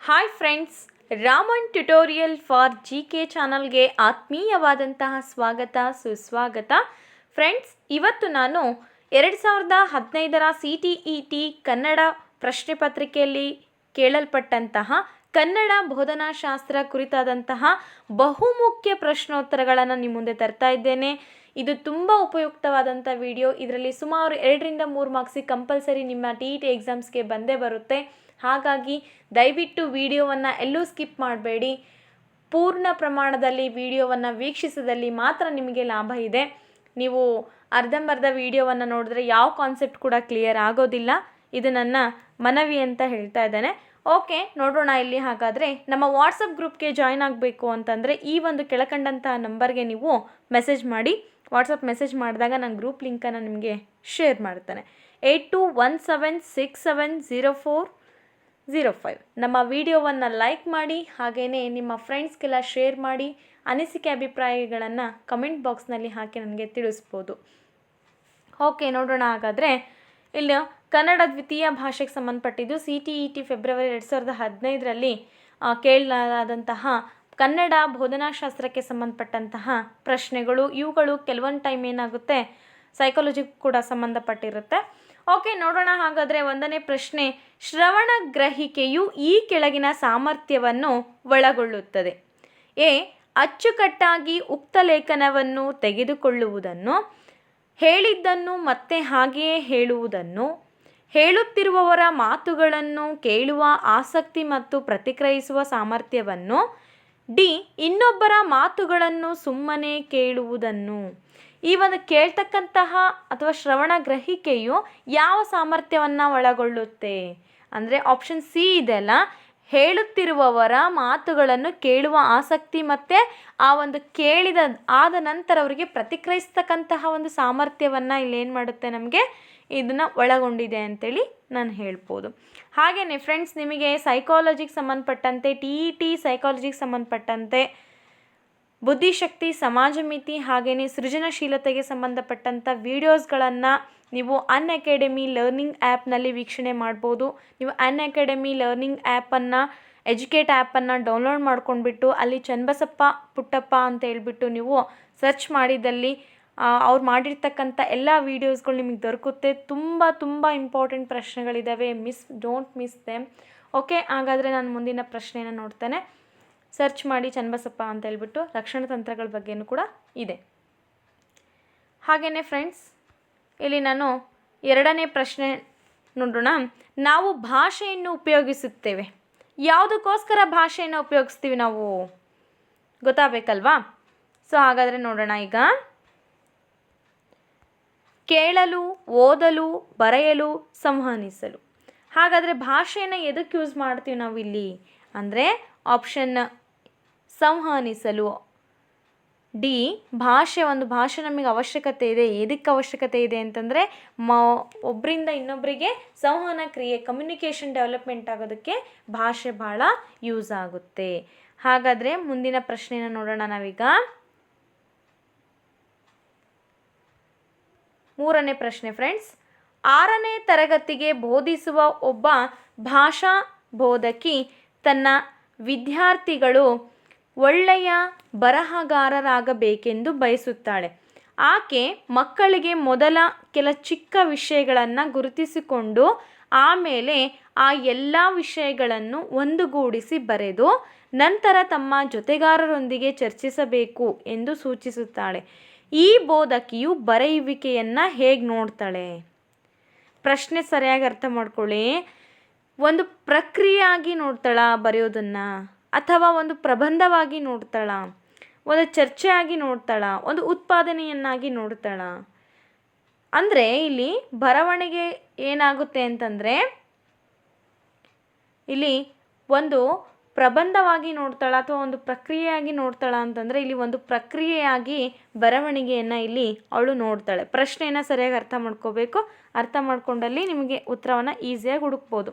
Hi friends, Raman tutorial for GK ಚಾನಲ್ಗೆ ಆತ್ಮೀಯವಾದಂತಹ ಸುಸ್ವಾಗತ. Friends, ಇವತ್ತು ನಾನು 2015ರ CTET ಕನ್ನಡ ಪ್ರಶ್ನೆ ಪತ್ರಿಕೆಯಲ್ಲಿ ಕೇಳಲ್ಪಟ್ಟಂತಹ ಕನ್ನಡ ಬೋಧನಾಶಾಸ್ತ್ರ ಕುರಿತಾದಂತಹ ಬಹುಮುಖ್ಯ ಪ್ರಶ್ನೋತ್ತರಗಳನ್ನು ನಿಮ್ಮ ಮುಂದೆ ತರ್ತಾ ಇದ್ದೇನೆ. ಇದು ತುಂಬ ಉಪಯುಕ್ತವಾದಂಥ ವಿಡಿಯೋ. ಇದರಲ್ಲಿ ಸುಮಾರು 2ರಿಂದ 3 ಮಾರ್ಕ್ಸಿಗೆ ಕಂಪಲ್ಸರಿ ನಿಮ್ಮ TET ಎಕ್ಸಾಮ್ಸ್ಗೆ ಬಂದೇ ಬರುತ್ತೆ. ಹಾಗಾಗಿ ದಯವಿಟ್ಟು ವಿಡಿಯೋವನ್ನು ಎಲ್ಲೂ ಸ್ಕಿಪ್ ಮಾಡಬೇಡಿ. ಪೂರ್ಣ ಪ್ರಮಾಣದಲ್ಲಿ ವಿಡಿಯೋವನ್ನು ವೀಕ್ಷಿಸಿದಲ್ಲಿ ಮಾತ್ರ ನಿಮಗೆ ಲಾಭ ಇದೆ. ನೀವು ಅರ್ಧಂಬರ್ಧ ವಿಡಿಯೋವನ್ನು ನೋಡಿದ್ರೆ ಯಾವ ಕಾನ್ಸೆಪ್ಟ್ ಕೂಡ ಕ್ಲಿಯರ್ ಆಗೋದಿಲ್ಲ. ಇದು ನನ್ನ ಮನವಿ ಅಂತ ಹೇಳ್ತಾ ಇದ್ದೇನೆ. ಓಕೆ, ನೋಡೋಣ ಇಲ್ಲಿ. ಹಾಗಾದರೆ ನಮ್ಮ ವಾಟ್ಸಪ್ ಗ್ರೂಪ್ಗೆ ಜಾಯ್ನ್ ಆಗಬೇಕು ಅಂತಂದರೆ ಈ ಒಂದು ಕೆಳಕಂಡಂತಹ ನಂಬರ್ಗೆ ನೀವು ಮೆಸೇಜ್ ಮಾಡಿ. ವಾಟ್ಸಪ್ ಮೆಸೇಜ್ ಮಾಡಿದಾಗ ನಾನು ಗ್ರೂಪ್ ಲಿಂಕನ್ನು ನಿಮಗೆ ಶೇರ್ ಮಾಡ್ತೇನೆ. 8217670405. ನಮ್ಮ ವಿಡಿಯೋವನ್ನು ಲೈಕ್ ಮಾಡಿ, ಹಾಗೆಯೇ ನಿಮ್ಮ ಫ್ರೆಂಡ್ಸ್ಗೆಲ್ಲ ಶೇರ್ ಮಾಡಿ. ಅನಿಸಿಕೆ ಅಭಿಪ್ರಾಯಗಳನ್ನು ಕಮೆಂಟ್ ಬಾಕ್ಸ್ನಲ್ಲಿ ಹಾಕಿ ನನಗೆ ತಿಳಿಸ್ಬೋದು. ಓಕೆ, ನೋಡೋಣ. ಹಾಗಾದರೆ ಇಲ್ಲಿ ಕನ್ನಡ ದ್ವಿತೀಯ ಭಾಷೆಗೆ ಸಂಬಂಧಪಟ್ಟಿದ್ದು CTET ಫೆಬ್ರವರಿ 2015ರಲ್ಲಿ ಕೇಳಲಾದಂತಹ ಕನ್ನಡ ಬೋಧನಾಶಾಸ್ತ್ರಕ್ಕೆ ಸಂಬಂಧಪಟ್ಟಂತಹ ಪ್ರಶ್ನೆಗಳು. ಇವುಗಳು ಕೆಲವೊಂದು ಟೈಮ್ ಏನಾಗುತ್ತೆ, ಸೈಕಾಲಜಿ ಕೂಡ ಸಂಬಂಧಪಟ್ಟಿರುತ್ತೆ. ಓಕೆ, ನೋಡೋಣ. ಹಾಗಾದರೆ 1ನೇ ಪ್ರಶ್ನೆ, ಶ್ರವಣ ಗ್ರಹಿಕೆಯು ಈ ಕೆಳಗಿನ ಸಾಮರ್ಥ್ಯವನ್ನು ಒಳಗೊಳ್ಳುತ್ತದೆ. ಎ, ಅಚ್ಚುಕಟ್ಟಾಗಿ ಉಕ್ತ ಲೇಖನವನ್ನು ತೆಗೆದುಕೊಳ್ಳುವುದನ್ನು, ಹೇಳಿದ್ದನ್ನು ಮತ್ತೆ ಹಾಗೆಯೇ ಹೇಳುವುದನ್ನು, ಹೇಳುತ್ತಿರುವವರ ಮಾತುಗಳನ್ನು ಕೇಳುವ ಆಸಕ್ತಿ ಮತ್ತು ಪ್ರತಿಕ್ರಿಯಿಸುವ ಸಾಮರ್ಥ್ಯವನ್ನು, ಡಿ, ಇನ್ನೊಬ್ಬರ ಮಾತುಗಳನ್ನು ಸುಮ್ಮನೆ ಕೇಳುವುದನ್ನು. ಈ ಒಂದು ಕೇಳ್ತಕ್ಕಂತಹ ಅಥವಾ ಶ್ರವಣ ಗ್ರಹಿಕೆಯು ಯಾವ ಸಾಮರ್ಥ್ಯವನ್ನು ಒಳಗೊಳ್ಳುತ್ತೆ ಅಂದರೆ ಆಪ್ಷನ್ ಸಿ ಇದೆಲ್ಲ, ಹೇಳುತ್ತಿರುವವರ ಮಾತುಗಳನ್ನು ಕೇಳುವ ಆಸಕ್ತಿ ಮತ್ತು ಆ ಒಂದು ಆದ ನಂತರ ಅವರಿಗೆ ಪ್ರತಿಕ್ರಿಯಿಸ್ತಕ್ಕಂತಹ ಒಂದು ಸಾಮರ್ಥ್ಯವನ್ನು ಇಲ್ಲೇನು ಮಾಡುತ್ತೆ, ನಮಗೆ ಇದನ್ನು ಒಳಗೊಂಡಿದೆ ಅಂತೇಳಿ ನಾನು ಹೇಳ್ಬೋದು. ಹಾಗೆಯೇ ಫ್ರೆಂಡ್ಸ್, ನಿಮಗೆ ಸೈಕಾಲಜಿಗೆ ಸಂಬಂಧಪಟ್ಟಂತೆ TET ಸೈಕಾಲಜಿಗೆ ಸಂಬಂಧಪಟ್ಟಂತೆ ಬುದ್ಧಿಶಕ್ತಿ, ಸಮಾಜ ಮಿತಿ ಹಾಗೆಯೇ ಸೃಜನಶೀಲತೆಗೆ ಸಂಬಂಧಪಟ್ಟಂಥ ವೀಡಿಯೋಸ್ಗಳನ್ನು ನೀವು ಅನ್ಅಕಾಡೆಮಿ ಲರ್ನಿಂಗ್ ಆ್ಯಪ್ನಲ್ಲಿ ವೀಕ್ಷಣೆ ಮಾಡ್ಬೋದು. ನೀವು ಅನ್ಅಕಾಡೆಮಿ ಲರ್ನಿಂಗ್ ಆ್ಯಪನ್ನು, ಎಜುಕೇಟ್ ಆ್ಯಪನ್ನು ಡೌನ್ಲೋಡ್ ಮಾಡ್ಕೊಂಡ್ಬಿಟ್ಟು ಅಲ್ಲಿ ಚನ್ನಬಸಪ್ಪ ಪುಟ್ಟಪ್ಪ ಅಂತ ಹೇಳ್ಬಿಟ್ಟು ನೀವು ಸರ್ಚ್ ಮಾಡಿದಲ್ಲಿ ಅವ್ರು ಮಾಡಿರ್ತಕ್ಕಂಥ ಎಲ್ಲ ವೀಡಿಯೋಸ್ಗಳು ನಿಮಗೆ ದೊರಕುತ್ತೆ. ತುಂಬ ಇಂಪಾರ್ಟೆಂಟ್ ಪ್ರಶ್ನೆಗಳಿದ್ದಾವೆ. Don't miss them. ಓಕೆ, ಹಾಗಾದರೆ ನಾನು ಮುಂದಿನ ಪ್ರಶ್ನೆಯನ್ನು ನೋಡ್ತೇನೆ. ಸರ್ಚ್ ಮಾಡಿ ಚನ್ನಬಸಪ್ಪ ಅಂತ ಹೇಳ್ಬಿಟ್ಟು. ರಕ್ಷಣಾ ತಂತ್ರಗಳ ಬಗ್ಗೆಯೂ ಕೂಡ ಇದೆ. ಹಾಗೆಯೇ ಫ್ರೆಂಡ್ಸ್, ಇಲ್ಲಿ ನಾನು 2ನೇ ಪ್ರಶ್ನೆ ನೋಡೋಣ. ನಾವು ಭಾಷೆಯನ್ನು ಉಪಯೋಗಿಸುತ್ತೇವೆ. ಯಾವುದಕ್ಕೋಸ್ಕರ ಭಾಷೆಯನ್ನು ಉಪಯೋಗಿಸ್ತೀವಿ ನಾವು ಗೊತ್ತಾಗಬೇಕಲ್ವಾ? ಸೊ ಹಾಗಾದರೆ ನೋಡೋಣ. ಈಗ ಕೇಳಲು, ಓದಲು, ಬರೆಯಲು, ಸಂವಹನಿಸಲು. ಹಾಗಾದರೆ ಭಾಷೆಯನ್ನು ಎದಕ್ಕೆ ಯೂಸ್ ಮಾಡ್ತೀವಿ ನಾವಿಲ್ಲಿ ಅಂದರೆ ಆಪ್ಷನ್ ಸಂವಹನಿಸಲು. ಡಿ, ಒಂದು ಭಾಷೆ ನಮಗೆ ಅವಶ್ಯಕತೆ ಇದೆ. ಎದಕ್ಕೆ ಅವಶ್ಯಕತೆ ಇದೆ ಅಂತಂದರೆ ಒಬ್ಬರಿಂದ ಇನ್ನೊಬ್ಬರಿಗೆ ಸಂವಹನ ಕ್ರಿಯೆ, ಕಮ್ಯುನಿಕೇಷನ್ ಡೆವಲಪ್ಮೆಂಟ್ ಆಗೋದಕ್ಕೆ ಭಾಷೆ ಭಾಳ ಯೂಸ್ ಆಗುತ್ತೆ. ಹಾಗಾದರೆ ಮುಂದಿನ ಪ್ರಶ್ನೆನ ನೋಡೋಣ ನಾವೀಗ. 3ನೇ ಪ್ರಶ್ನೆ ಫ್ರೆಂಡ್ಸ್, 6ನೇ ತರಗತಿಗೆ ಬೋಧಿಸುವ ಒಬ್ಬ ಭಾಷಾ ಬೋಧಕಿ ತನ್ನ ವಿದ್ಯಾರ್ಥಿಗಳು ಒಳ್ಳೆಯ ಬರಹಗಾರರಾಗಬೇಕೆಂದು ಬಯಸುತ್ತಾಳೆ. ಆಕೆ ಮಕ್ಕಳಿಗೆ ಮೊದಲ ಕೆಲ ಚಿಕ್ಕ ವಿಷಯಗಳನ್ನು ಗುರುತಿಸಿಕೊಂಡು ಆಮೇಲೆ ಆ ಎಲ್ಲ ವಿಷಯಗಳನ್ನು ಒಂದುಗೂಡಿಸಿ ಬರೆದು ನಂತರ ತಮ್ಮ ಜೊತೆಗಾರರೊಂದಿಗೆ ಚರ್ಚಿಸಬೇಕು ಎಂದು ಸೂಚಿಸುತ್ತಾಳೆ. ಈ ಬೋಧಕಿಯು ಬರೆಯುವಿಕೆಯನ್ನು ಹೇಗೆ ನೋಡ್ತಾಳೆ? ಪ್ರಶ್ನೆ ಸರಿಯಾಗಿ ಅರ್ಥ ಮಾಡ್ಕೊಳ್ಳಿ. ಒಂದು ಪ್ರಕ್ರಿಯೆಯಾಗಿ ನೋಡ್ತಾಳ ಬರೆಯೋದನ್ನು, ಅಥವಾ ಒಂದು ಪ್ರಬಂಧವಾಗಿ ನೋಡ್ತಾಳ, ಒಂದು ಚರ್ಚೆಯಾಗಿ ನೋಡ್ತಾಳ, ಒಂದು ಉತ್ಪಾದನೆಯನ್ನಾಗಿ ನೋಡ್ತಾಳ? ಅಂದರೆ ಇಲ್ಲಿ ಬರವಣಿಗೆ ಏನಾಗುತ್ತೆ ಅಂತಂದರೆ ಇಲ್ಲಿ ಒಂದು ಪ್ರಬಂಧವಾಗಿ ನೋಡ್ತಾಳ ಅಥವಾ ಒಂದು ಪ್ರಕ್ರಿಯೆಯಾಗಿ ನೋಡ್ತಾಳ ಅಂತಂದರೆ ಇಲ್ಲಿ ಒಂದು ಪ್ರಕ್ರಿಯೆಯಾಗಿ ಬರವಣಿಗೆಯನ್ನು ಇಲ್ಲಿ ಅವಳು ನೋಡ್ತಾಳೆ. ಪ್ರಶ್ನೆಯನ್ನು ಸರಿಯಾಗಿ ಅರ್ಥ ಮಾಡ್ಕೋಬೇಕು. ಅರ್ಥ ಮಾಡ್ಕೊಂಡಲ್ಲಿ ನಿಮಗೆ ಉತ್ತರವನ್ನು ಈಸಿಯಾಗಿ ಹುಡುಕ್ಬೋದು.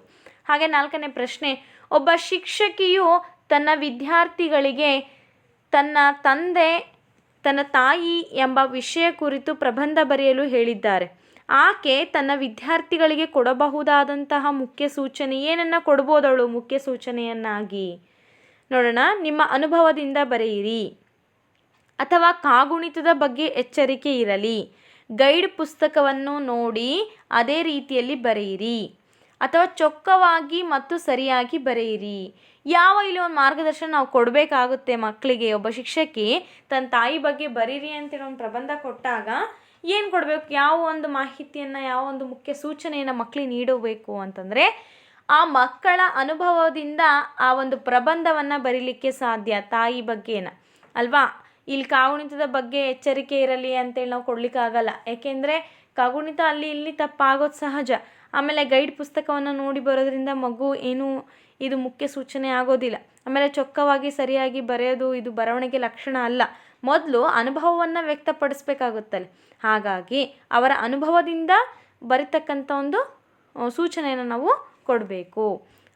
ಹಾಗೆ 4ನೇ ಪ್ರಶ್ನೆ, ಒಬ್ಬ ಶಿಕ್ಷಕಿಯು ತನ್ನ ವಿದ್ಯಾರ್ಥಿಗಳಿಗೆ ತನ್ನ ತಂದೆ, ತನ್ನ ತಾಯಿ ಎಂಬ ವಿಷಯ ಕುರಿತು ಪ್ರಬಂಧ ಬರೆಯಲು ಹೇಳಿದ್ದಾರೆ. ಆಕೆ ತನ್ನ ವಿದ್ಯಾರ್ಥಿಗಳಿಗೆ ಕೊಡಬಹುದಾದಂತಹ ಮುಖ್ಯ ಸೂಚನೆ ಏನನ್ನು ಕೊಡ್ಬೋದವಳು ಮುಖ್ಯ ಸೂಚನೆಯನ್ನಾಗಿ? ನೋಡೋಣ. ನಿಮ್ಮ ಅನುಭವದಿಂದ ಬರೆಯಿರಿ, ಅಥವಾ ಕಾಗುಣಿತದ ಬಗ್ಗೆ ಎಚ್ಚರಿಕೆ ಇರಲಿ, ಗೈಡ್ ಪುಸ್ತಕವನ್ನು ನೋಡಿ ಅದೇ ರೀತಿಯಲ್ಲಿ ಬರೆಯಿರಿ, ಅಥವಾ ಚೊಕ್ಕವಾಗಿ ಮತ್ತು ಸರಿಯಾಗಿ ಬರೆಯಿರಿ. ಯಾವ ಇಲ್ಲಿ ಒಂದು ಮಾರ್ಗದರ್ಶನ ನಾವು ಕೊಡಬೇಕಾಗುತ್ತೆ ಮಕ್ಕಳಿಗೆ. ಒಬ್ಬ ಶಿಕ್ಷಕಿ ತನ್ನ ತಾಯಿ ಬಗ್ಗೆ ಬರೀರಿ ಅಂತೇಳಿ ಒಂದು ಪ್ರಬಂಧ ಕೊಟ್ಟಾಗ ಏನು ಕೊಡಬೇಕು, ಯಾವ ಒಂದು ಮಾಹಿತಿಯನ್ನು, ಯಾವ ಒಂದು ಮುಖ್ಯ ಸೂಚನೆಯನ್ನು ಮಕ್ಕಳಿಗೆ ನೀಡಬೇಕು ಅಂತಂದರೆ ಆ ಮಕ್ಕಳ ಅನುಭವದಿಂದ ಆ ಒಂದು ಪ್ರಬಂಧವನ್ನು ಬರೀಲಿಕ್ಕೆ ಸಾಧ್ಯ, ತಾಯಿ ಬಗ್ಗೆನ ಅಲ್ವಾ. ಇಲ್ಲಿ ಕಾಗುಣಿತದ ಬಗ್ಗೆ ಎಚ್ಚರಿಕೆ ಇರಲಿ ಅಂತೇಳಿ ನಾವು ಕೊಡಲಿಕ್ಕಾಗಲ್ಲ, ಯಾಕೆಂದರೆ ಕಾಗುಣಿತ ಅಲ್ಲಿ ಇಲ್ಲಿ ತಪ್ಪಾಗೋದು ಸಹಜ. ಆಮೇಲೆ ಗೈಡ್ ಪುಸ್ತಕವನ್ನು ನೋಡಿ ಬರೋದ್ರಿಂದ ಮಗು ಏನು ಇದು ಮುಖ್ಯ ಸೂಚನೆ ಆಗೋದಿಲ್ಲ. ಆಮೇಲೆ ಚೊಕ್ಕವಾಗಿ ಸರಿಯಾಗಿ ಬರೆಯೋದು ಇದು ಬರವಣಿಗೆ ಲಕ್ಷಣ ಅಲ್ಲ. ಮೊದಲು ಅನುಭವವನ್ನು ವ್ಯಕ್ತಪಡಿಸ್ಬೇಕಾಗುತ್ತಲ್ಲ. ಹಾಗಾಗಿ ಅವರ ಅನುಭವದಿಂದ ಬರಿತಕ್ಕಂಥ ಒಂದು ಸೂಚನೆಯನ್ನು ನಾವು ಕೊಡಬೇಕು.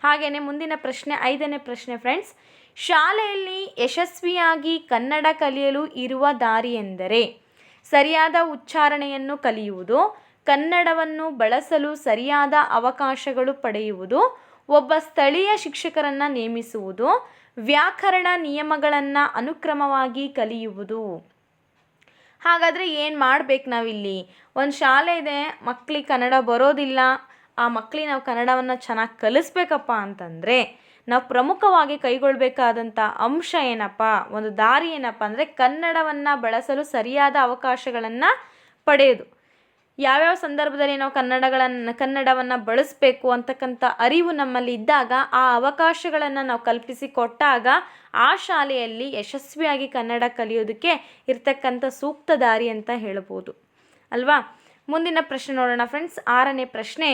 ಹಾಗೆಯೇ ಮುಂದಿನ ಪ್ರಶ್ನೆ, 5ನೇ ಪ್ರಶ್ನೆ ಫ್ರೆಂಡ್ಸ್. ಶಾಲೆಯಲ್ಲಿ ಯಶಸ್ವಿಯಾಗಿ ಕನ್ನಡ ಕಲಿಯಲು ಇರುವ ದಾರಿ ಎಂದರೆ ಸರಿಯಾದ ಉಚ್ಚಾರಣೆಯನ್ನು ಕಲಿಯುವುದು, ಕನ್ನಡವನ್ನು ಬಳಸಲು ಸರಿಯಾದ ಅವಕಾಶಗಳು ಪಡೆಯುವುದು, ಒಬ್ಬ ಸ್ಥಳೀಯ ಶಿಕ್ಷಕರನ್ನು ನೇಮಿಸುವುದು, ವ್ಯಾಕರಣ ನಿಯಮಗಳನ್ನು ಅನುಕ್ರಮವಾಗಿ ಕಲಿಯುವುದು. ಹಾಗಾದರೆ ಏನು ಮಾಡಬೇಕು ನಾವಿಲ್ಲಿ? ಒಂದು ಶಾಲೆ ಇದೆ, ಮಕ್ಕಳಿಗೆ ಕನ್ನಡ ಬರೋದಿಲ್ಲ, ಆ ಮಕ್ಕಳಿಗೆ ನಾವು ಕನ್ನಡವನ್ನು ಚೆನ್ನಾಗಿ ಕಲಿಸ್ಬೇಕಪ್ಪ ಅಂತಂದರೆ ನಾವು ಪ್ರಮುಖವಾಗಿ ಕೈಗೊಳ್ಳಬೇಕಾದಂಥ ಅಂಶ ಏನಪ್ಪ, ಒಂದು ದಾರಿ ಏನಪ್ಪ ಅಂದರೆ ಕನ್ನಡವನ್ನು ಬಳಸಲು ಸರಿಯಾದ ಅವಕಾಶಗಳನ್ನು ಪಡೆಯೋದು. ಯಾವ್ಯಾವ ಸಂದರ್ಭದಲ್ಲಿ ನಾವು ಕನ್ನಡವನ್ನು ಬಳಸಬೇಕು ಅಂತಕ್ಕಂಥ ಅರಿವು ನಮ್ಮಲ್ಲಿ ಇದ್ದಾಗ ಆ ಅವಕಾಶಗಳನ್ನು ನಾವು ಕಲ್ಪಿಸಿಕೊಟ್ಟಾಗ ಆ ಶಾಲೆಯಲ್ಲಿ ಯಶಸ್ವಿಯಾಗಿ ಕನ್ನಡ ಕಲಿಯೋದಕ್ಕೆ ಇರ್ತಕ್ಕಂಥ ಸೂಕ್ತ ದಾರಿ ಅಂತ ಹೇಳ್ಬೋದು ಅಲ್ವಾ. ಮುಂದಿನ ಪ್ರಶ್ನೆ ನೋಡೋಣ ಫ್ರೆಂಡ್ಸ್. 6ನೇ ಪ್ರಶ್ನೆ.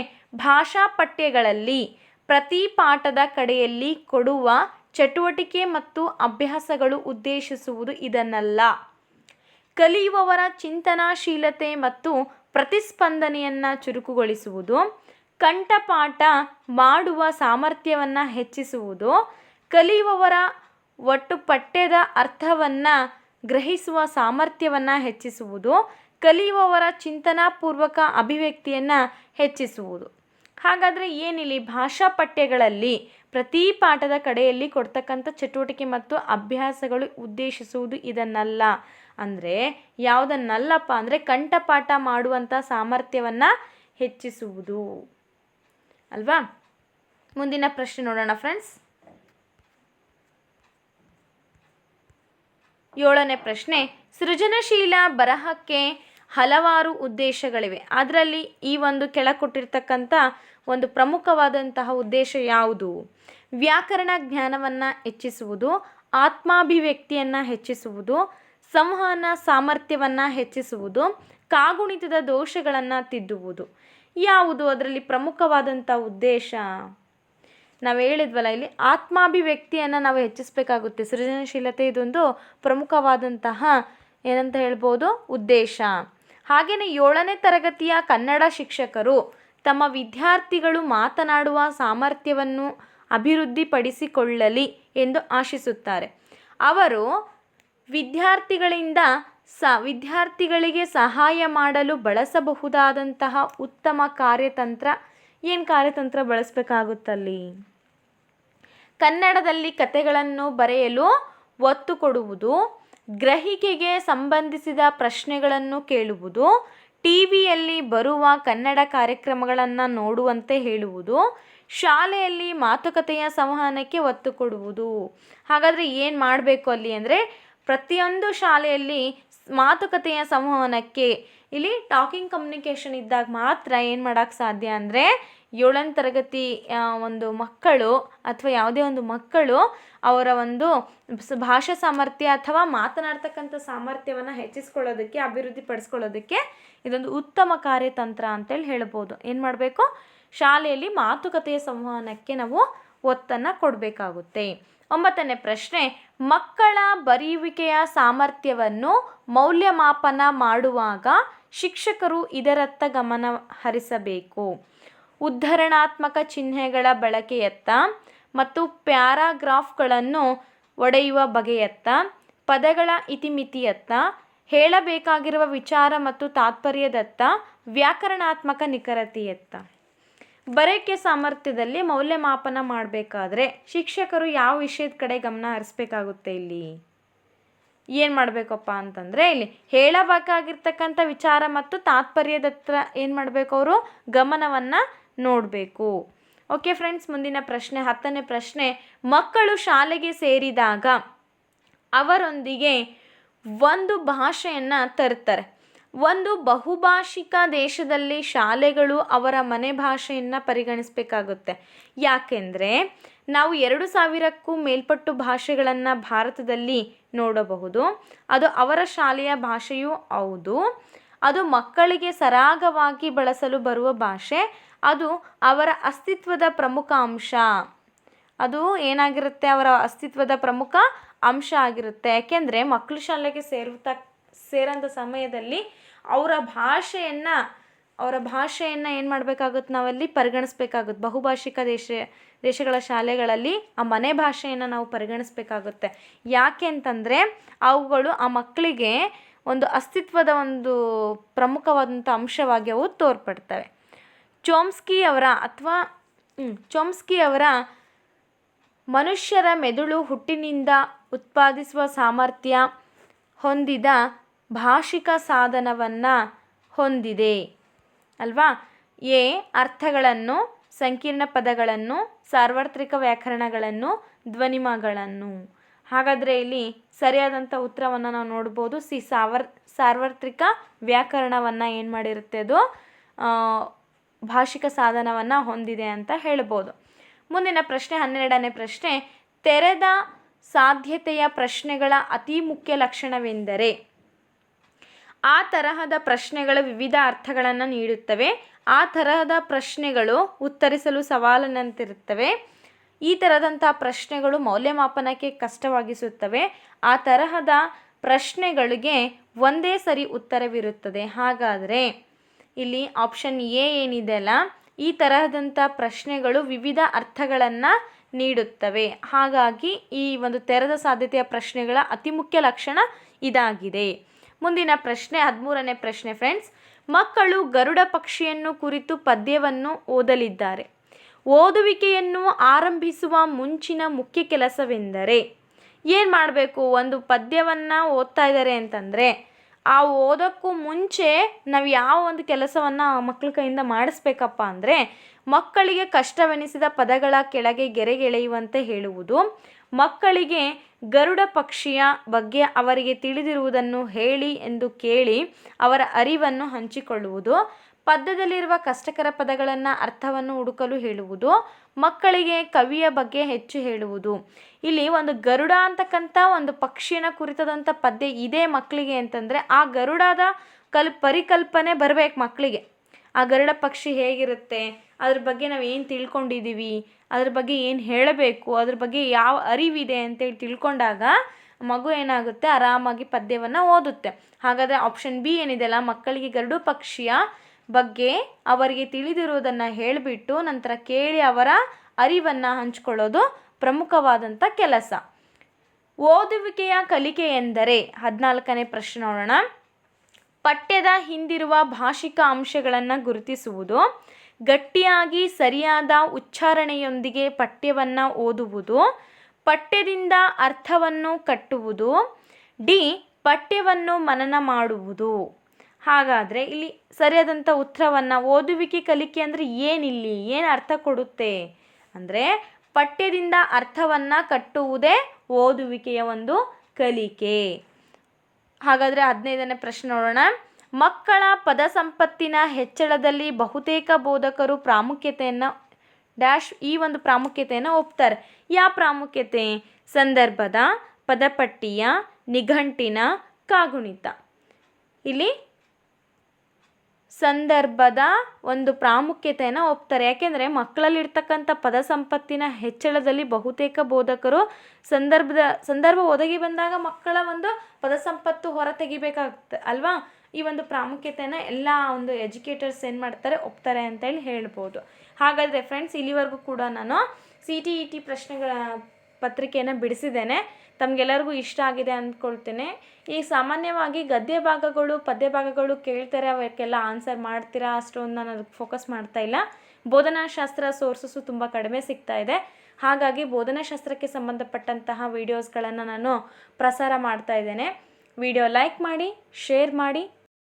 ಭಾಷಾ ಪಠ್ಯಗಳಲ್ಲಿ ಪ್ರತಿ ಪಾಠದ ಕಡೆಯಲ್ಲಿ ಕೊಡುವ ಚಟುವಟಿಕೆ ಮತ್ತು ಅಭ್ಯಾಸಗಳು ಉದ್ದೇಶಿಸುವುದು ಇದನ್ನಲ್ಲ. ಕಲಿಯುವವರ ಚಿಂತನಾಶೀಲತೆ ಮತ್ತು ಪ್ರತಿಸ್ಪಂದನೆಯನ್ನು ಚುರುಕುಗೊಳಿಸುವುದು, ಕಂಠಪಾಠ ಮಾಡುವ ಸಾಮರ್ಥ್ಯವನ್ನು ಹೆಚ್ಚಿಸುವುದು, ಕಲಿಯುವವರ ಒಟ್ಟು ಪಠ್ಯದ ಅರ್ಥವನ್ನು ಗ್ರಹಿಸುವ ಸಾಮರ್ಥ್ಯವನ್ನು ಹೆಚ್ಚಿಸುವುದು, ಕಲಿಯುವವರ ಚಿಂತನಾಪೂರ್ವಕ ಅಭಿವ್ಯಕ್ತಿಯನ್ನು ಹೆಚ್ಚಿಸುವುದು. ಹಾಗಾದರೆ ಏನಿಲ್ಲಿ ಭಾಷಾ ಪಠ್ಯಗಳಲ್ಲಿ ಪ್ರತಿ ಪಾಠದ ಕಡೆಯಲ್ಲಿ ಕೊಡ್ತಕ್ಕಂಥ ಚಟುವಟಿಕೆ ಮತ್ತು ಅಭ್ಯಾಸಗಳು ಉದ್ದೇಶಿಸುವುದು ಇದನ್ನಲ್ಲ ಅಂದರೆ ಯಾವುದನ್ನಲ್ಲಪ್ಪ ಅಂದರೆ ಕಂಠಪಾಠ ಮಾಡುವಂಥ ಸಾಮರ್ಥ್ಯವನ್ನು ಹೆಚ್ಚಿಸುವುದು ಅಲ್ವಾ. ಮುಂದಿನ ಪ್ರಶ್ನೆ ನೋಡೋಣ ಫ್ರೆಂಡ್ಸ್. 7ನೇ ಪ್ರಶ್ನೆ. ಸೃಜನಶೀಲ ಬರಹಕ್ಕೆ ಹಲವಾರು ಉದ್ದೇಶಗಳಿವೆ, ಅದರಲ್ಲಿ ಈ ಒಂದು ಕೆಳಗೆ ಕೊಟ್ಟಿರ್ತಕ್ಕಂಥ ಒಂದು ಪ್ರಮುಖವಾದಂತಹ ಉದ್ದೇಶ ಯಾವುದು? ವ್ಯಾಕರಣ ಜ್ಞಾನವನ್ನು ಹೆಚ್ಚಿಸುವುದು, ಆತ್ಮಾಭಿವ್ಯಕ್ತಿಯನ್ನು ಹೆಚ್ಚಿಸುವುದು, ಸಂವಹನ ಸಾಮರ್ಥ್ಯವನ್ನು ಹೆಚ್ಚಿಸುವುದು, ಕಾಗುಣಿತದ ದೋಷಗಳನ್ನು ತಿದ್ದುವುದು. ಯಾವುದು ಅದರಲ್ಲಿ ಪ್ರಮುಖವಾದಂಥ ಉದ್ದೇಶ? ನಾವು ಹೇಳಿದ್ವಲ್ಲ, ಇಲ್ಲಿ ಆತ್ಮಾಭಿವ್ಯಕ್ತಿಯನ್ನು ನಾವು ಹೆಚ್ಚಿಸಬೇಕಾಗುತ್ತೆ. ಸೃಜನಶೀಲತೆ ಇದೊಂದು ಪ್ರಮುಖವಾದಂತಹ ಏನಂತ ಹೇಳ್ಬೋದು ಉದ್ದೇಶ. ಹಾಗೆಯೇ 7ನೇ ತರಗತಿಯ ಕನ್ನಡ ಶಿಕ್ಷಕರು ತಮ್ಮ ವಿದ್ಯಾರ್ಥಿಗಳು ಮಾತನಾಡುವ ಸಾಮರ್ಥ್ಯವನ್ನು ಅಭಿವೃದ್ಧಿಪಡಿಸಿಕೊಳ್ಳಲಿ ಎಂದು ಆಶಿಸುತ್ತಾರೆ. ಅವರು ವಿದ್ಯಾರ್ಥಿಗಳಿಗೆ ಸಹಾಯ ಮಾಡಲು ಬಳಸಬಹುದಾದಂತಹ ಉತ್ತಮ ಕಾರ್ಯತಂತ್ರ ಏನು ಕಾರ್ಯತಂತ್ರ ಬಳಸಬೇಕಾಗುತ್ತಲ್ಲಿ? ಕನ್ನಡದಲ್ಲಿ ಕಥೆಗಳನ್ನು ಬರೆಯಲು ಒತ್ತು ಕೊಡುವುದು, ಗ್ರಹಿಕೆಗೆ ಸಂಬಂಧಿಸಿದ ಪ್ರಶ್ನೆಗಳನ್ನು ಕೇಳುವುದು, ಟಿವಿಯಲ್ಲಿ ಬರುವ ಕನ್ನಡ ಕಾರ್ಯಕ್ರಮಗಳನ್ನು ನೋಡುವಂತೆ ಹೇಳುವುದು, ಶಾಲೆಯಲ್ಲಿ ಮಾತುಕತೆಯ ಸಂವಹನಕ್ಕೆ ಒತ್ತು ಕೊಡುವುದು. ಹಾಗಾದರೆ ಏನು ಮಾಡಬೇಕು ಅಲ್ಲಿ ಅಂದರೆ ಪ್ರತಿಯೊಂದು ಶಾಲೆಯಲ್ಲಿ ಮಾತುಕತೆಯ ಸಂವಹನಕ್ಕೆ ಇಲ್ಲಿ ಟಾಕಿಂಗ್ ಕಮ್ಯುನಿಕೇಷನ್ ಇದ್ದಾಗ ಮಾತ್ರ ಏನು ಮಾಡೋಕ್ಕೆ ಸಾಧ್ಯ ಅಂದರೆ 7ನೇ ತರಗತಿ ಒಂದು ಮಕ್ಕಳು ಅಥವಾ ಯಾವುದೇ ಒಂದು ಮಕ್ಕಳು ಅವರ ಒಂದು ಭಾಷಾ ಸಾಮರ್ಥ್ಯ ಅಥವಾ ಮಾತನಾಡ್ತಕ್ಕಂಥ ಸಾಮರ್ಥ್ಯವನ್ನು ಹೆಚ್ಚಿಸ್ಕೊಳ್ಳೋದಕ್ಕೆ ಅಭಿವೃದ್ಧಿಪಡಿಸ್ಕೊಳ್ಳೋದಕ್ಕೆ ಇದೊಂದು ಉತ್ತಮ ಕಾರ್ಯತಂತ್ರ ಅಂತೇಳಿ ಹೇಳ್ಬೋದು. ಏನು ಮಾಡಬೇಕು? ಶಾಲೆಯಲ್ಲಿ ಮಾತುಕತೆಯ ಸಂವಹನಕ್ಕೆ ನಾವು ಒತ್ತನ್ನು ಕೊಡಬೇಕಾಗುತ್ತೆ. 9ನೇ ಪ್ರಶ್ನೆ. ಮಕ್ಕಳ ಬರೆಯುವಿಕೆಯ ಸಾಮರ್ಥ್ಯವನ್ನು ಮೌಲ್ಯಮಾಪನ ಮಾಡುವಾಗ ಶಿಕ್ಷಕರು ಇದರತ್ತ ಗಮನ ಹರಿಸಬೇಕು. ಉದ್ಧರಣಾತ್ಮಕ ಚಿಹ್ನೆಗಳ ಬಳಕೆಯತ್ತ ಮತ್ತು ಪ್ಯಾರಾಗ್ರಾಫ್ಗಳನ್ನು ಒಡೆಯುವ ಬಗೆಯತ್ತ, ಪದಗಳ ಇತಿಮಿತಿಯತ್ತ, ಹೇಳಬೇಕಾಗಿರುವ ವಿಚಾರ ಮತ್ತು ತಾತ್ಪರ್ಯದತ್ತ, ವ್ಯಾಕರಣಾತ್ಮಕ ನಿಖರತೆಯತ್ತ. ಬರಕೆ ಸಾಮರ್ಥ್ಯದಲ್ಲಿ ಮೌಲ್ಯಮಾಪನ ಮಾಡಬೇಕಾದ್ರೆ ಶಿಕ್ಷಕರು ಯಾವ ವಿಷಯದ ಕಡೆ ಗಮನ ಹರಿಸ್ಬೇಕಾಗುತ್ತೆ? ಇಲ್ಲಿ ಏನು ಮಾಡಬೇಕಪ್ಪ ಅಂತಂದರೆ, ಇಲ್ಲಿ ಹೇಳಬೇಕಾಗಿರ್ತಕ್ಕಂಥ ವಿಚಾರ ಮತ್ತು ತಾತ್ಪರ್ಯದತ್ತ ಏನು ಮಾಡಬೇಕು? ಅವರು ಗಮನವನ್ನು ನೋಡಬೇಕು. ಓಕೆ ಫ್ರೆಂಡ್ಸ್, ಮುಂದಿನ ಪ್ರಶ್ನೆ 10ನೇ ಪ್ರಶ್ನೆ. ಮಕ್ಕಳು ಶಾಲೆಗೆ ಸೇರಿದಾಗ ಅವರೊಂದಿಗೆ ಒಂದು ಭಾಷೆಯನ್ನು ತರ್ತಾರೆ. ಒಂದು ಬಹುಭಾಷಿಕ ದೇಶದಲ್ಲಿ ಶಾಲೆಗಳು ಅವರ ಮನೆ ಭಾಷೆಯನ್ನು ಪರಿಗಣಿಸಬೇಕಾಗುತ್ತೆ. ಯಾಕೆಂದರೆ ನಾವು 2000ಕ್ಕೂ ಮೇಲ್ಪಟ್ಟು ಭಾಷೆಗಳನ್ನು ಭಾರತದಲ್ಲಿ ನೋಡಬಹುದು. ಅದು ಅವರ ಶಾಲೆಯ ಭಾಷೆಯೂ ಹೌದು. ಅದು ಮಕ್ಕಳಿಗೆ ಸರಾಗವಾಗಿ ಬಳಸಲು ಬರುವ ಭಾಷೆ. ಅದು ಅವರ ಅಸ್ತಿತ್ವದ ಪ್ರಮುಖ ಅಂಶ. ಅದು ಏನಾಗಿರುತ್ತೆ? ಅವರ ಅಸ್ತಿತ್ವದ ಪ್ರಮುಖ ಅಂಶ ಆಗಿರುತ್ತೆ. ಯಾಕೆಂದರೆ ಮಕ್ಕಳು ಶಾಲೆಗೆ ಸೇರೋಂಥ ಸಮಯದಲ್ಲಿ ಅವರ ಭಾಷೆಯನ್ನು ಏನು ಮಾಡಬೇಕಾಗುತ್ತೆ? ನಾವಲ್ಲಿ ಪರಿಗಣಿಸ್ಬೇಕಾಗುತ್ತೆ. ಬಹುಭಾಷಿಕ ದೇಶಗಳ ಶಾಲೆಗಳಲ್ಲಿ ಆ ಮನೆ ಭಾಷೆಯನ್ನು ನಾವು ಪರಿಗಣಿಸ್ಬೇಕಾಗುತ್ತೆ. ಯಾಕೆ ಅಂತಂದರೆ ಅವುಗಳು ಆ ಮಕ್ಕಳಿಗೆ ಒಂದು ಅಸ್ತಿತ್ವದ ಒಂದು ಪ್ರಮುಖವಾದಂಥ ಅಂಶವಾಗಿ ಅವು ತೋರ್ಪಡ್ತವೆ. ಚೋಮ್ಸ್ಕಿ ಅವರ ಮನುಷ್ಯರ ಮೆದುಳು ಹುಟ್ಟಿನಿಂದ ಉತ್ಪಾದಿಸುವ ಸಾಮರ್ಥ್ಯ ಹೊಂದಿದ ಭಾಷಿಕ ಸಾಧನವನ್ನು ಹೊಂದಿದೆ ಅಲ್ವಾ? ಅರ್ಥಗಳನ್ನು, ಸಂಕೀರ್ಣ ಪದಗಳನ್ನು, ಸಾರ್ವತ್ರಿಕ ವ್ಯಾಕರಣಗಳನ್ನು, ಧ್ವನಿಮಗಳನ್ನು. ಹಾಗಾದರೆ ಇಲ್ಲಿ ಸರಿಯಾದಂಥ ಉತ್ತರವನ್ನು ನಾವು ನೋಡ್ಬೋದು. ಸಾರ್ವತ್ರಿಕ ವ್ಯಾಕರಣವನ್ನು ಏನು ಮಾಡಿರುತ್ತೆ? ಅದು ಭಾಷಿಕ ಸಾಧನವನ್ನು ಹೊಂದಿದೆ ಅಂತ ಹೇಳ್ಬೋದು. ಮುಂದಿನ ಪ್ರಶ್ನೆ 12ನೇ ಪ್ರಶ್ನೆ. ತೆರೆದ ಸಾಧ್ಯತೆಯ ಪ್ರಶ್ನೆಗಳ ಅತಿ ಮುಖ್ಯ ಲಕ್ಷಣವೆಂದರೆ ಆ ತರಹದ ಪ್ರಶ್ನೆಗಳು ವಿವಿಧ ಅರ್ಥಗಳನ್ನು ನೀಡುತ್ತವೆ. ಆ ತರಹದ ಪ್ರಶ್ನೆಗಳು ಉತ್ತರಿಸಲು ಸವಾಲಿನಂತಿರುತ್ತವೆ. ಈ ಥರದಂಥ ಪ್ರಶ್ನೆಗಳು ಮೌಲ್ಯಮಾಪನಕ್ಕೆ ಕಷ್ಟವಾಗಿಸುತ್ತವೆ. ಆ ತರಹದ ಪ್ರಶ್ನೆಗಳಿಗೆ ಒಂದೇ ಸರಿ ಉತ್ತರವಿರುತ್ತದೆ. ಹಾಗಾದರೆ ಇಲ್ಲಿ ಆಪ್ಷನ್ ಎ ಏನಿದೆ ಅಲ್ಲ, ಈ ತರಹದಂಥ ಪ್ರಶ್ನೆಗಳು ವಿವಿಧ ಅರ್ಥಗಳನ್ನು ನೀಡುತ್ತವೆ. ಹಾಗಾಗಿ ಈ ಒಂದು ತೆರೆದ ಸಾಧ್ಯತೆಯ ಪ್ರಶ್ನೆಗಳ ಅತಿ ಮುಖ್ಯ ಲಕ್ಷಣ ಇದಾಗಿದೆ. ಮುಂದಿನ ಪ್ರಶ್ನೆ 13ನೇ ಪ್ರಶ್ನೆ ಫ್ರೆಂಡ್ಸ್. ಮಕ್ಕಳು ಗರುಡ ಪಕ್ಷಿಯನ್ನು ಕುರಿತು ಪದ್ಯವನ್ನು ಓದಲಿದ್ದಾರೆ. ಓದುವಿಕೆಯನ್ನು ಆರಂಭಿಸುವ ಮುಂಚಿನ ಮುಖ್ಯ ಕೆಲಸವೆಂದರೆ ಏನು ಮಾಡಬೇಕು? ಒಂದು ಪದ್ಯವನ್ನು ಓದ್ತಾ ಇದ್ದಾರೆ ಅಂತಂದರೆ ಆ ಓದೋಕ್ಕೂ ಮುಂಚೆ ನಾವು ಯಾವ ಒಂದು ಕೆಲಸವನ್ನು ಮಕ್ಕಳ ಕೈಯಿಂದ ಮಾಡಿಸ್ಬೇಕಪ್ಪ ಅಂದರೆ, ಮಕ್ಕಳಿಗೆ ಕಷ್ಟವೆನಿಸಿದ ಪದಗಳ ಕೆಳಗೆ ಗೆರೆಗೆಳೆಯುವಂತೆ ಹೇಳುವುದು, ಮಕ್ಕಳಿಗೆ ಗರುಡ ಪಕ್ಷಿಯ ಬಗ್ಗೆ ಅವರಿಗೆ ತಿಳಿದಿರುವುದನ್ನು ಹೇಳಿ ಎಂದು ಕೇಳಿ ಅವರ ಅರಿವನ್ನು ಹಂಚಿಕೊಳ್ಳುವುದು, ಪದ್ಯದಲ್ಲಿರುವ ಕಷ್ಟಕರ ಪದಗಳನ್ನು ಅರ್ಥವನ್ನು ಹುಡುಕಲು ಹೇಳುವುದು, ಮಕ್ಕಳಿಗೆ ಕವಿಯ ಬಗ್ಗೆ ಹೆಚ್ಚು ಹೇಳುವುದು. ಇಲ್ಲಿ ಒಂದು ಗರುಡ ಅಂತಕ್ಕಂಥ ಒಂದು ಪಕ್ಷಿಯನ್ನು ಕುರಿತದಂಥ ಪದ್ಯ ಇದೆ ಮಕ್ಕಳಿಗೆ ಅಂತಂದರೆ ಆ ಗರುಡದ ಪರಿಕಲ್ಪನೆ ಬರಬೇಕು ಮಕ್ಕಳಿಗೆ. ಆ ಗರುಡ ಪಕ್ಷಿ ಹೇಗಿರುತ್ತೆ, ಅದ್ರ ಬಗ್ಗೆ ನಾವು ಏನು ತಿಳ್ಕೊಂಡಿದ್ದೀವಿ, ಅದ್ರ ಬಗ್ಗೆ ಏನು ಹೇಳಬೇಕು, ಅದ್ರ ಬಗ್ಗೆ ಯಾವ ಅರಿವಿದೆ ಅಂತೇಳಿ ತಿಳ್ಕೊಂಡಾಗ ಮಗು ಏನಾಗುತ್ತೆ, ಆರಾಮಾಗಿ ಪದ್ಯವನ್ನು ಓದುತ್ತೆ. ಹಾಗಾದರೆ ಆಪ್ಷನ್ ಬಿ ಏನಿದೆಯಲ್ಲ, ಮಕ್ಕಳಿಗೆ ಗರುಡ ಪಕ್ಷಿಯ ಬಗ್ಗೆ ಅವರಿಗೆ ತಿಳಿದಿರುವುದನ್ನು ಹೇಳಿಬಿಟ್ಟು ನಂತರ ಕೇಳಿ ಅವರ ಅರಿವನ್ನು ಹಂಚ್ಕೊಳ್ಳೋದು ಪ್ರಮುಖವಾದಂಥ ಕೆಲಸ. ಓದುವಿಕೆಯ ಕಲಿಕೆ ಎಂದರೆ 14ನೇ ಪ್ರಶ್ನೆ ನೋಡೋಣ. ಪಠ್ಯದ ಹಿಂದಿರುವ ಭಾಷಿಕ ಅಂಶಗಳನ್ನು ಗುರುತಿಸುವುದು, ಗಟ್ಟಿಯಾಗಿ ಸರಿಯಾದ ಉಚ್ಚಾರಣೆಯೊಂದಿಗೆ ಪಠ್ಯವನ್ನು ಓದುವುದು, ಪಠ್ಯದಿಂದ ಅರ್ಥವನ್ನು ಕಟ್ಟುವುದು, ಡಿ ಪಠ್ಯವನ್ನು ಮನನ ಮಾಡುವುದು. ಹಾಗಾದರೆ ಇಲ್ಲಿ ಸರಿಯಾದಂಥ ಉತ್ತರವನ್ನು, ಓದುವಿಕೆ ಕಲಿಕೆ ಅಂದರೆ ಏನಿಲ್ಲಿ ಏನು ಅರ್ಥ ಕೊಡುತ್ತೆ ಅಂದರೆ ಪಠ್ಯದಿಂದ ಅರ್ಥವನ್ನು ಕಟ್ಟುವುದೇ ಓದುವಿಕೆಯ ಒಂದು ಕಲಿಕೆ. ಹಾಗಾದರೆ 15ನೇ ಪ್ರಶ್ನೆ ನೋಡೋಣ. ಮಕ್ಕಳ ಪದ ಸಂಪತ್ತಿನ ಹೆಚ್ಚಳದಲ್ಲಿ ಬಹುತೇಕ ಬೋಧಕರು ಪ್ರಾಮುಖ್ಯತೆಯನ್ನು ಈ ಒಂದು ಪ್ರಾಮುಖ್ಯತೆಯನ್ನು ಒಪ್ತಾರೆ. ಯಾವ ಪ್ರಾಮುಖ್ಯತೆ? ಸಂದರ್ಭದ, ಪದಪಟ್ಟಿಯ, ನಿಘಂಟಿನ, ಕಾಗುಣಿತ. ಇಲ್ಲಿ ಸಂದರ್ಭದ ಒಂದು ಪ್ರಾಮುಖ್ಯತೆಯನ್ನು ಒಪ್ತಾರೆ. ಯಾಕೆಂದರೆ ಮಕ್ಕಳಲ್ಲಿರ್ತಕ್ಕಂಥ ಪದ ಸಂಪತ್ತಿನ ಹೆಚ್ಚಳದಲ್ಲಿ ಬಹುತೇಕ ಬೋಧಕರು ಸಂದರ್ಭ ಒದಗಿ ಬಂದಾಗ ಮಕ್ಕಳ ಒಂದು ಪದ ಸಂಪತ್ತು ಹೊರ ತೆಗಿಬೇಕಾಗುತ್ತೆ ಅಲ್ವಾ? ಈ ಒಂದು ಪ್ರಾಮುಖ್ಯತೆಯನ್ನು ಎಲ್ಲ ಒಂದು ಎಜುಕೇಟರ್ಸ್ ಏನು ಮಾಡ್ತಾರೆ, ಒಪ್ತಾರೆ ಅಂತೇಳಿ ಹೇಳ್ಬೋದು. ಹಾಗಾದರೆ ಫ್ರೆಂಡ್ಸ್, ಇಲ್ಲಿವರೆಗೂ ಕೂಡ ನಾನು CTET ಪತ್ರಿಕೆಯನ್ನು ಬಿಡಿಸಿದ್ದೇನೆ. ತಮಗೆಲ್ಲರಿಗೂ ಇಷ್ಟ ಆಗಿದೆ ಅಂದ್ಕೊಳ್ತೇನೆ. ಈ ಸಾಮಾನ್ಯವಾಗಿ ಗದ್ಯ ಭಾಗಗಳು ಪದ್ಯ ಭಾಗಗಳು ಕೇಳ್ತಾರೆ, ಅವಕ್ಕೆಲ್ಲ ಆನ್ಸರ್ ಮಾಡ್ತೀರಾ, ಅಷ್ಟೊಂದು ನಾನು ಅದಕ್ಕೆ ಫೋಕಸ್ ಮಾಡ್ತಾ ಇಲ್ಲ. ಬೋಧನಾಶಾಸ್ತ್ರ ಸೋರ್ಸಸ್ಸು ತುಂಬ ಕಡಿಮೆ ಸಿಗ್ತಾ ಇದೆ. ಹಾಗಾಗಿ ಬೋಧನಾಶಾಸ್ತ್ರಕ್ಕೆ ಸಂಬಂಧಪಟ್ಟಂತಹ ವೀಡಿಯೋಸ್ಗಳನ್ನು ನಾನು ಪ್ರಸಾರ ಮಾಡ್ತಾ ಇದ್ದೇನೆ. ವಿಡಿಯೋ ಲೈಕ್ ಮಾಡಿ, ಶೇರ್ ಮಾಡಿ,